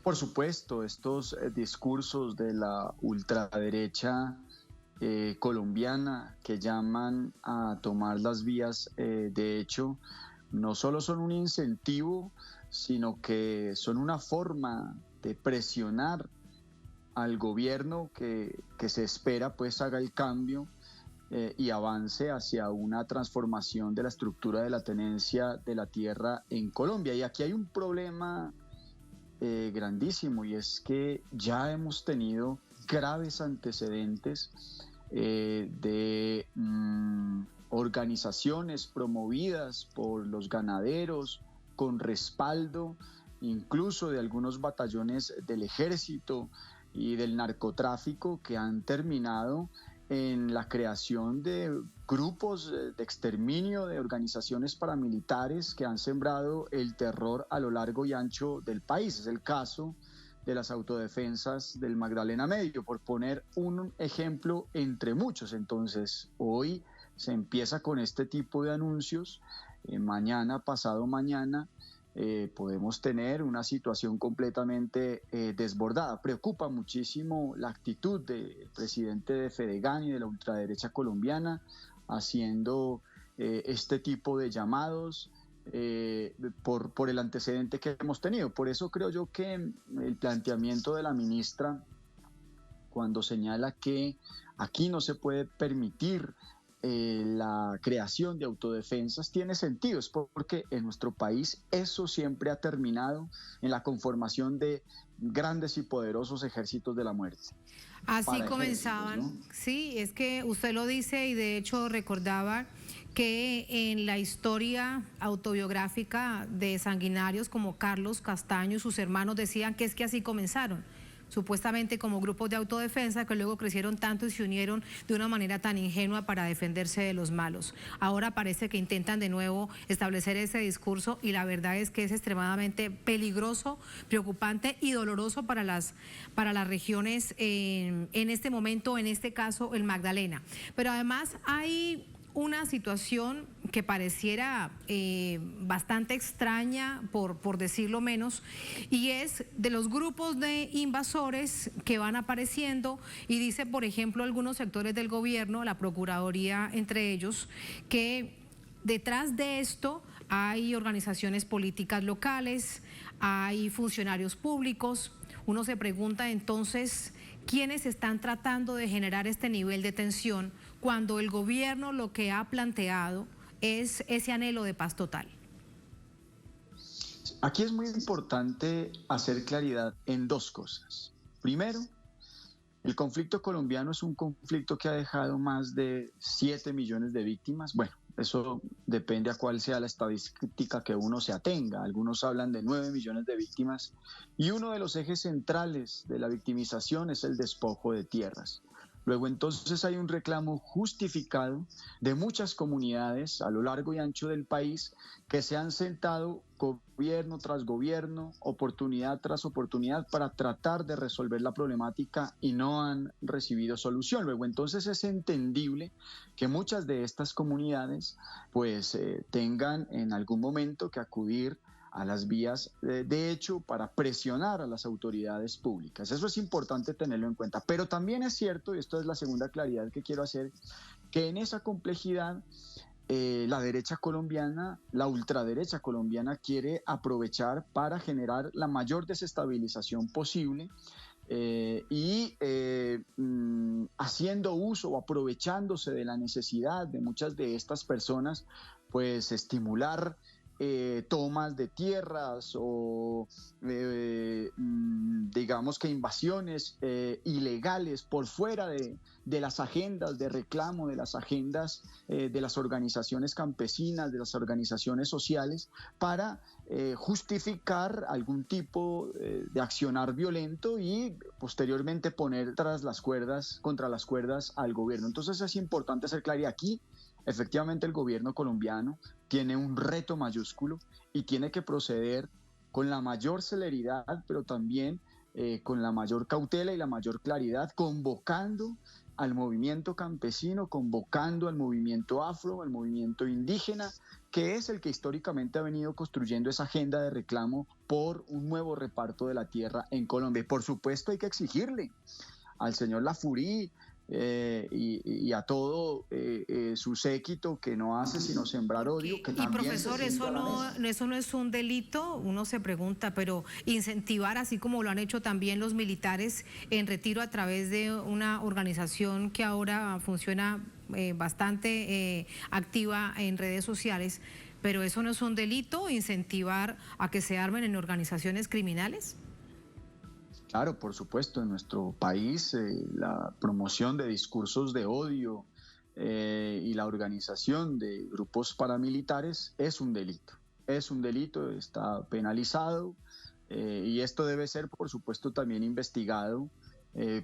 M: Por supuesto, estos discursos de la ultraderecha colombiana que llaman a tomar las vías de hecho, no solo son un incentivo, sino que son una forma de presionar al gobierno que se espera pues haga el cambio y avance hacia una transformación de la estructura de la tenencia de la tierra en Colombia. Y aquí hay un problema grandísimo, y es que ya hemos tenido graves antecedentes de organizaciones promovidas por los ganaderos con respaldo incluso de algunos batallones del ejército y del narcotráfico, que han terminado en la creación de grupos de exterminio, de organizaciones paramilitares que han sembrado el terror a lo largo y ancho del país. Es el caso de las autodefensas del Magdalena Medio, por poner un ejemplo entre muchos. Entonces, hoy se empieza con este tipo de anuncios. Mañana, pasado mañana, podemos tener una situación completamente desbordada. Preocupa muchísimo la actitud del presidente de FEDEGAN y de la ultraderecha colombiana haciendo este tipo de llamados por el antecedente que hemos tenido. Por eso creo yo que el planteamiento de la ministra, cuando señala que aquí no se puede permitir la creación de autodefensas, tiene sentido. Es porque en nuestro país eso siempre ha terminado en la conformación de grandes y poderosos ejércitos de la muerte.
A: Así comenzaban, ¿no? Sí, es que usted lo dice, y de hecho recordaba que en la historia autobiográfica de sanguinarios como Carlos Castaño y sus hermanos decían que es que así comenzaron, supuestamente como grupos de autodefensa que luego crecieron tanto y se unieron de una manera tan ingenua para defenderse de los malos. Ahora parece que intentan de nuevo establecer ese discurso, y la verdad es que es extremadamente peligroso, preocupante y doloroso para las regiones en este momento, en este caso el Magdalena. Pero además hay una situación que pareciera bastante extraña, por decirlo menos, y es de los grupos de invasores que van apareciendo, y dice, por ejemplo, algunos sectores del gobierno, la Procuraduría entre ellos, que detrás de esto hay organizaciones políticas locales, hay funcionarios públicos. Uno se pregunta entonces, ¿quiénes están tratando de generar este nivel de tensión cuando el gobierno lo que ha planteado es ese anhelo de paz total?
M: Aquí es muy importante hacer claridad en dos cosas. Primero, el conflicto colombiano es un conflicto que ha dejado más de 7 millones de víctimas. Bueno, eso depende a cuál sea la estadística que uno se atenga. Algunos hablan de 9 millones de víctimas, y uno de los ejes centrales de la victimización es el despojo de tierras. Luego entonces hay un reclamo justificado de muchas comunidades a lo largo y ancho del país que se han sentado gobierno tras gobierno, oportunidad tras oportunidad, para tratar de resolver la problemática y no han recibido solución. Luego entonces es entendible que muchas de estas comunidades pues tengan en algún momento que acudir a las vías de hecho para presionar a las autoridades públicas. Eso es importante tenerlo en cuenta. Pero también es cierto, y esto es la segunda claridad que quiero hacer, que en esa complejidad la derecha colombiana, la ultraderecha colombiana, quiere aprovechar para generar la mayor desestabilización posible haciendo uso o aprovechándose de la necesidad de muchas de estas personas, pues estimular tomas de tierras o digamos que invasiones ilegales por fuera de las agendas de reclamo, de las agendas de las organizaciones campesinas, de las organizaciones sociales, para justificar algún tipo de accionar violento y posteriormente poner contra las cuerdas al gobierno. Entonces es importante hacer claridad aquí. Efectivamente, el gobierno colombiano tiene un reto mayúsculo y tiene que proceder con la mayor celeridad, pero también con la mayor cautela y la mayor claridad, convocando al movimiento campesino, convocando al movimiento afro, al movimiento indígena, que es el que históricamente ha venido construyendo esa agenda de reclamo por un nuevo reparto de la tierra en Colombia. Y por supuesto hay que exigirle al señor Lafurí, y a todo su séquito, que no hace sino sembrar odio. Que también,
A: profesor, eso no es un delito. Uno se pregunta, pero incentivar, así como lo han hecho también los militares en retiro a través de una organización que ahora funciona bastante activa en redes sociales, pero eso no es un delito, incentivar a que se armen en organizaciones criminales.
M: Claro, por supuesto, en nuestro país la promoción de discursos de odio y la organización de grupos paramilitares es un delito, está penalizado y esto debe ser, por supuesto, también investigado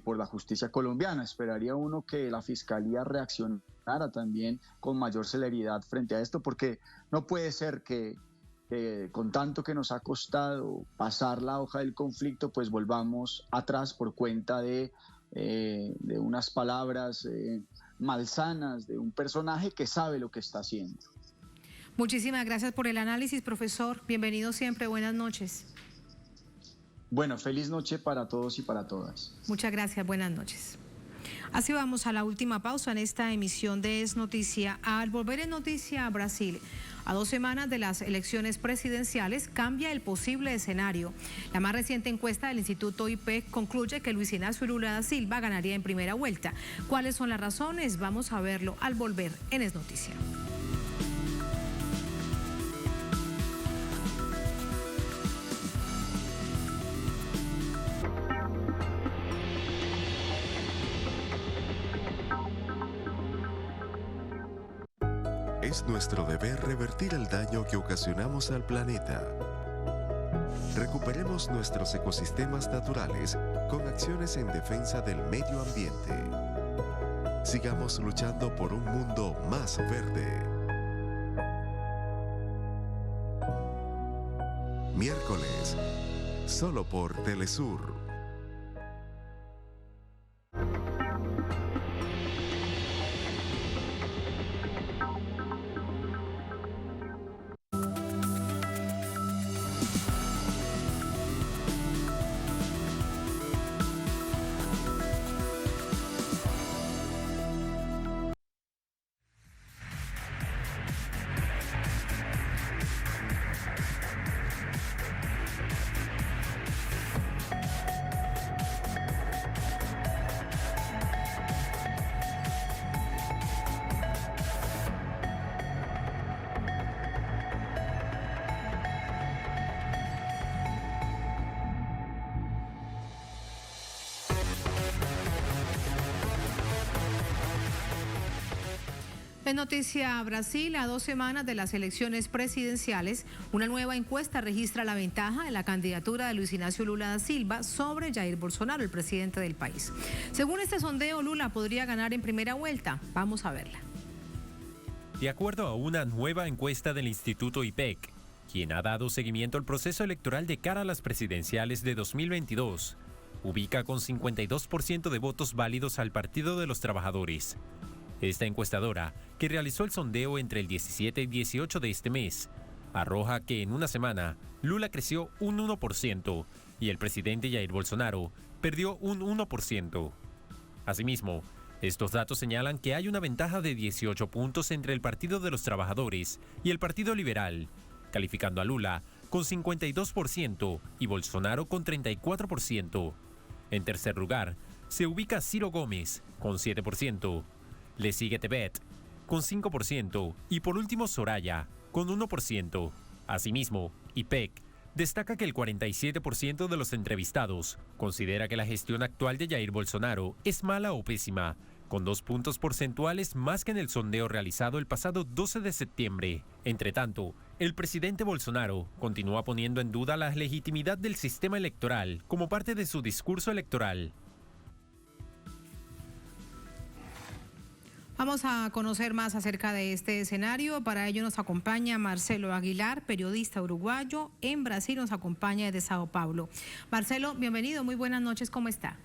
M: por la justicia colombiana. Esperaría uno que la Fiscalía reaccionara también con mayor celeridad frente a esto, porque no puede ser que con tanto que nos ha costado pasar la hoja del conflicto, pues volvamos atrás por cuenta de unas palabras malsanas de un personaje que sabe lo que está haciendo.
A: Muchísimas gracias por el análisis, profesor. Bienvenido siempre. Buenas noches.
M: Bueno, feliz noche para todos y para todas.
A: Muchas gracias. Buenas noches. Así vamos a la última pausa en esta emisión de Es Noticia. Al volver en Noticia a Brasil, a 2 semanas de las elecciones presidenciales, cambia el posible escenario. La más reciente encuesta del Instituto IPEC concluye que Luis Ignacio Lula da Silva ganaría en primera vuelta. ¿Cuáles son las razones? Vamos a verlo al volver en Es Noticia.
N: Es nuestro deber revertir el daño que ocasionamos al planeta. Recuperemos nuestros ecosistemas naturales con acciones en defensa del medio ambiente. Sigamos luchando por un mundo más verde. Miércoles, solo por Telesur.
A: En Noticia Brasil, a 2 semanas de las elecciones presidenciales, una nueva encuesta registra la ventaja de la candidatura de Luis Ignacio Lula da Silva sobre Jair Bolsonaro, el presidente del país. Según este sondeo, Lula podría ganar en primera vuelta. Vamos a verla.
B: De acuerdo a una nueva encuesta del Instituto IPEC, quien ha dado seguimiento al proceso electoral de cara a las presidenciales de 2022, ubica con 52% de votos válidos al Partido de los Trabajadores. Esta encuestadora, que realizó el sondeo entre el 17 y 18 de este mes, arroja que en una semana Lula creció un 1% y el presidente Jair Bolsonaro perdió un 1%. Asimismo, estos datos señalan que hay una ventaja de 18 puntos entre el Partido de los Trabajadores y el Partido Liberal, calificando a Lula con 52% y Bolsonaro con 34%. En tercer lugar, se ubica Ciro Gómez con 7%. Le sigue Tebet con 5% y por último Soraya con 1%. Asimismo, IPEC destaca que el 47% de los entrevistados considera que la gestión actual de Jair Bolsonaro es mala o pésima, con 2 puntos porcentuales más que en el sondeo realizado el pasado 12 de septiembre. Entre tanto, el presidente Bolsonaro continúa poniendo en duda la legitimidad del sistema electoral como parte de su discurso electoral.
A: Vamos a conocer más acerca de este escenario. Para ello nos acompaña Marcelo Aguilar, periodista uruguayo. En Brasil nos acompaña desde Sao Paulo. Marcelo, bienvenido, muy buenas noches, ¿cómo está?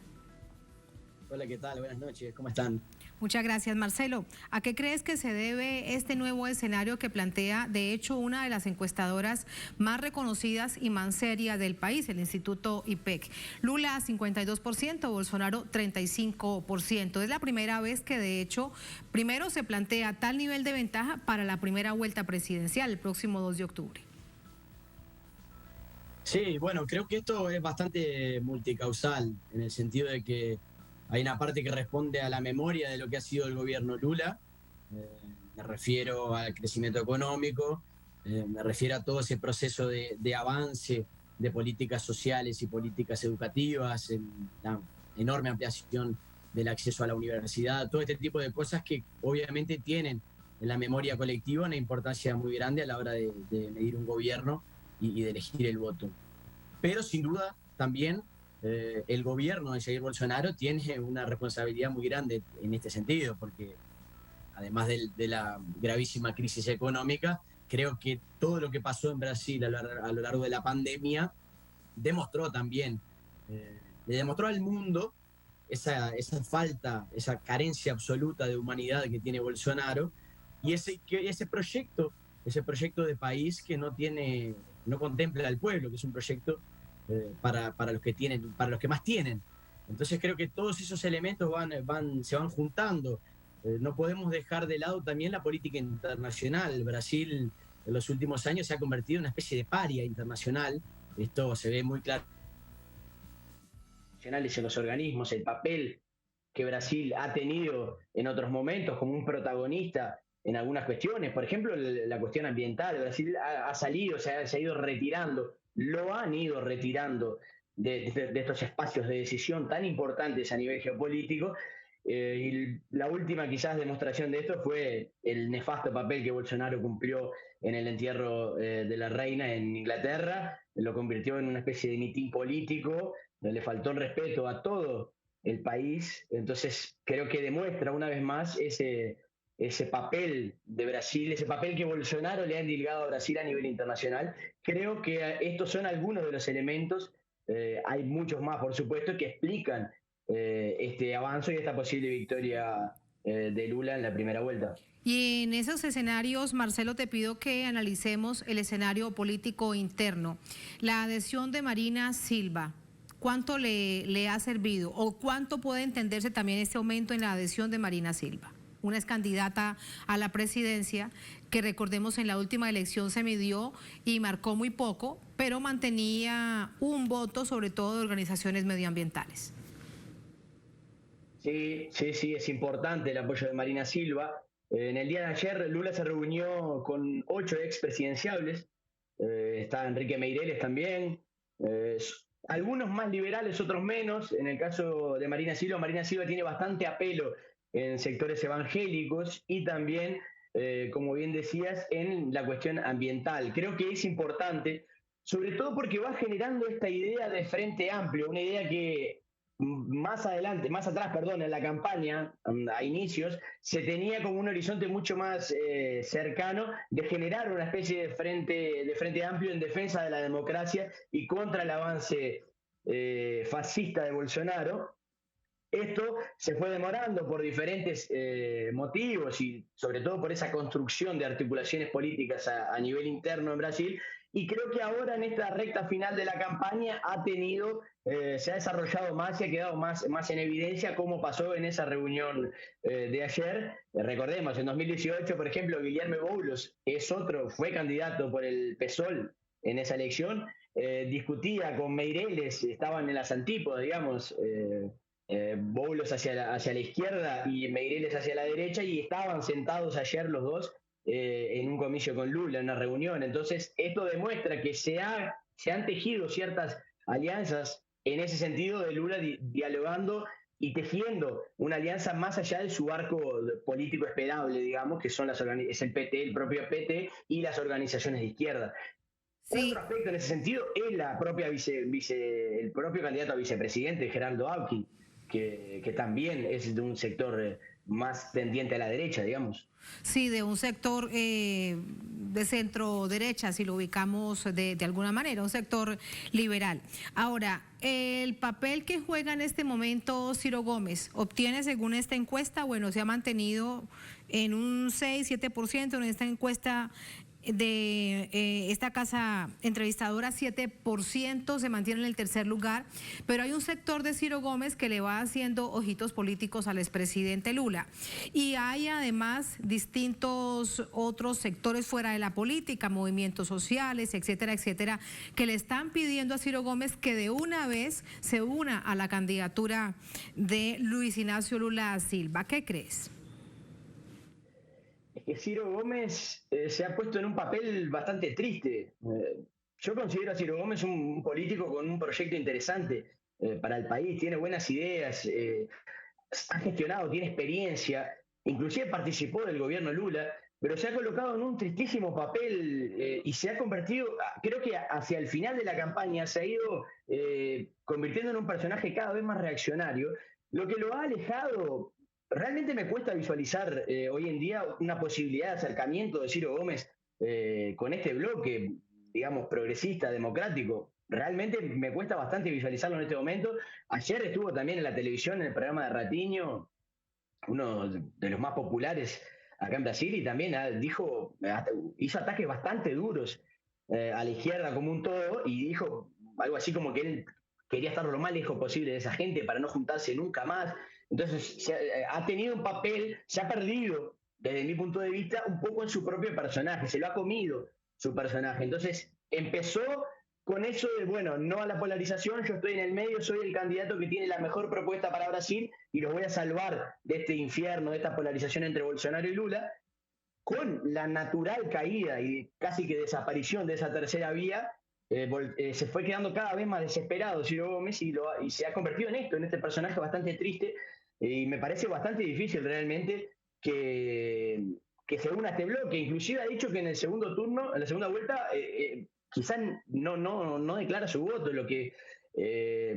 O: Hola, ¿qué tal? Buenas noches, ¿cómo están?
A: Muchas gracias, Marcelo. ¿A qué crees que se debe este nuevo escenario que plantea, de hecho, una de las encuestadoras más reconocidas y más serias del país, el Instituto IPEC? Lula 52%, Bolsonaro 35%. Es la primera vez que, de hecho, primero se plantea tal nivel de ventaja para la primera vuelta presidencial el próximo 2 de octubre.
O: Sí, bueno, creo que esto es bastante multicausal, en el sentido de que hay una parte que responde a la memoria de lo que ha sido el gobierno Lula. Me refiero al crecimiento económico, me refiero a todo ese proceso de avance de políticas sociales y políticas educativas, la enorme ampliación del acceso a la universidad, todo este tipo de cosas que obviamente tienen en la memoria colectiva una importancia muy grande a la hora de medir un gobierno y de elegir el voto. Pero sin duda también el gobierno de Jair Bolsonaro tiene una responsabilidad muy grande en este sentido, porque además de la gravísima crisis económica, creo que todo lo que pasó en Brasil a lo largo de la pandemia demostró también, le demostró al mundo esa falta, esa carencia absoluta de humanidad que tiene Bolsonaro, y ese proyecto de país que no contempla al pueblo, que es un proyecto para los que más tienen. Entonces creo que todos esos elementos se van juntando. No podemos dejar de lado también la política internacional. Brasil en los últimos años se ha convertido en una especie de paria internacional. Esto se ve muy claro en los organismos, el papel que Brasil ha tenido en otros momentos como un protagonista en algunas cuestiones. Por ejemplo, la cuestión ambiental. Brasil ha salido, se ha ido retirando, lo han ido retirando de estos espacios de decisión tan importantes a nivel geopolítico. Y la última quizás demostración de esto fue el nefasto papel que Bolsonaro cumplió en el entierro de la reina en Inglaterra. Lo convirtió en una especie de mitin político, le faltó el respeto a todo el país. Entonces creo que demuestra una vez más ese papel de Brasil, ese papel que Bolsonaro le ha endilgado a Brasil a nivel internacional. Creo que estos son algunos de los elementos, hay muchos más por supuesto, que explican este avance y esta posible victoria de Lula en la primera vuelta.
A: Y en esos escenarios, Marcelo, te pido que analicemos el escenario político interno. La adhesión de Marina Silva, ¿cuánto le ha servido o cuánto puede entenderse también este aumento en la adhesión de Marina Silva? Una ex candidata a la presidencia que, recordemos, en la última elección se midió y marcó muy poco, pero mantenía un voto sobre todo de organizaciones medioambientales.
O: Sí, es importante el apoyo de Marina Silva. En el día de ayer Lula se reunió con 8 expresidenciables, está Enrique Meireles también, algunos más liberales, otros menos. En el caso de Marina Silva tiene bastante apelo en sectores evangélicos y también, como bien decías, en la cuestión ambiental. Creo que es importante, sobre todo porque va generando esta idea de frente amplio, una idea que más atrás, en la campaña, a inicios, se tenía como un horizonte mucho más cercano de generar una especie de frente amplio en defensa de la democracia y contra el avance fascista de Bolsonaro. Esto se fue demorando por diferentes motivos y sobre todo por esa construcción de articulaciones políticas a nivel interno en Brasil, y creo que ahora en esta recta final de la campaña se ha desarrollado más y ha quedado más en evidencia, como pasó en esa reunión de ayer. Recordemos, en 2018, por ejemplo, Guilherme Boulos fue candidato por el PSOL en esa elección, discutía con Meireles, estaban en las antípodas, digamos, Boulos hacia la izquierda y Meireles hacia la derecha, y estaban sentados ayer los dos en un comicio con Lula, en una reunión. Entonces, esto demuestra que se han tejido ciertas alianzas en ese sentido de Lula dialogando y tejiendo una alianza más allá de su arco político esperable, digamos, que son es el PT, el propio PT y las organizaciones de izquierda. Sí. Otro aspecto en ese sentido es la propia el propio candidato a vicepresidente, Gerardo Alckmin, que también es de un sector más tendiente a la derecha, digamos.
A: Sí, de un sector de centro derecha, si lo ubicamos de alguna manera, un sector liberal. Ahora, el papel que juega en este momento Ciro Gómez, obtiene según esta encuesta, bueno, se ha mantenido en un 6-7% en esta encuesta de esta casa entrevistadora, 7% se mantiene en el tercer lugar, pero hay un sector de Ciro Gómez que le va haciendo ojitos políticos al expresidente Lula, y hay además distintos otros sectores fuera de la política, movimientos sociales, etcétera, etcétera, que le están pidiendo a Ciro Gómez que de una vez se una a la candidatura de Luis Ignacio Lula da Silva. ¿Qué crees?
O: Es que Ciro Gómez se ha puesto en un papel bastante triste. Yo considero a Ciro Gómez un político con un proyecto interesante para el país, tiene buenas ideas, ha gestionado, tiene experiencia, inclusive participó del gobierno Lula, pero se ha colocado en un tristísimo papel y se ha convertido, creo que hacia el final de la campaña se ha ido convirtiendo en un personaje cada vez más reaccionario, lo que lo ha alejado. Realmente me cuesta visualizar hoy en día una posibilidad de acercamiento de Ciro Gómez con este bloque, digamos, progresista, democrático. Realmente me cuesta bastante visualizarlo en este momento. Ayer estuvo también en la televisión, en el programa de Ratinho, uno de los más populares acá en Brasil, y también hizo ataques bastante duros a la izquierda como un todo, y dijo algo así como que él quería estar lo más lejos posible de esa gente para no juntarse nunca más. Entonces ha tenido un papel, se ha perdido, desde mi punto de vista, un poco en su propio personaje, se lo ha comido su personaje. Entonces empezó con eso de, bueno, no a la polarización, yo estoy en el medio, soy el candidato que tiene la mejor propuesta para Brasil y los voy a salvar de este infierno, de esta polarización entre Bolsonaro y Lula, con la natural caída y casi que desaparición de esa tercera vía. Se fue quedando cada vez más desesperado Ciro Gómez y se ha convertido en este personaje bastante triste, y me parece bastante difícil realmente que se una a este bloque. Inclusive ha dicho que en el segundo turno, en la segunda vuelta, quizás no declara su voto, lo que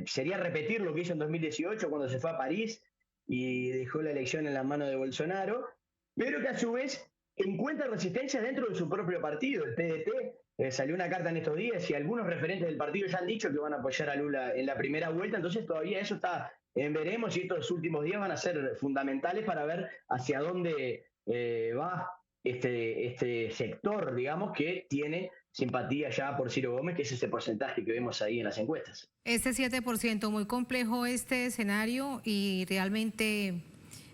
O: sería repetir lo que hizo en 2018 cuando se fue a París y dejó la elección en las manos de Bolsonaro, pero que a su vez encuentra resistencia dentro de su propio partido, el PDT. Salió una carta en estos días y algunos referentes del partido ya han dicho que van a apoyar a Lula en la primera vuelta, entonces todavía eso está en veremos, y estos últimos días van a ser fundamentales para ver hacia dónde va este sector, digamos, que tiene simpatía ya por Ciro Gómez, que es ese porcentaje que vemos ahí en las encuestas.
A: Este 7%, muy complejo este escenario y realmente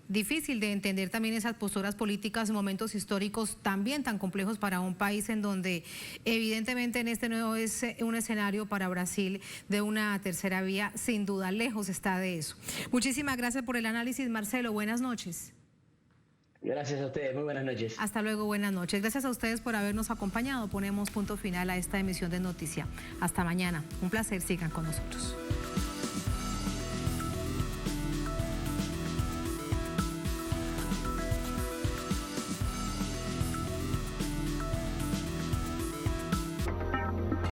A: difícil de entender también esas posturas políticas en momentos históricos también tan complejos para un país en donde evidentemente en este nuevo es un escenario para Brasil de una tercera vía, sin duda lejos está de eso. Muchísimas gracias por el análisis, Marcelo, buenas noches.
O: Gracias a ustedes, muy buenas noches.
A: Hasta luego, buenas noches. Gracias a ustedes por habernos acompañado. Ponemos punto final a esta emisión de Noticia. Hasta mañana. Un placer, sigan con nosotros.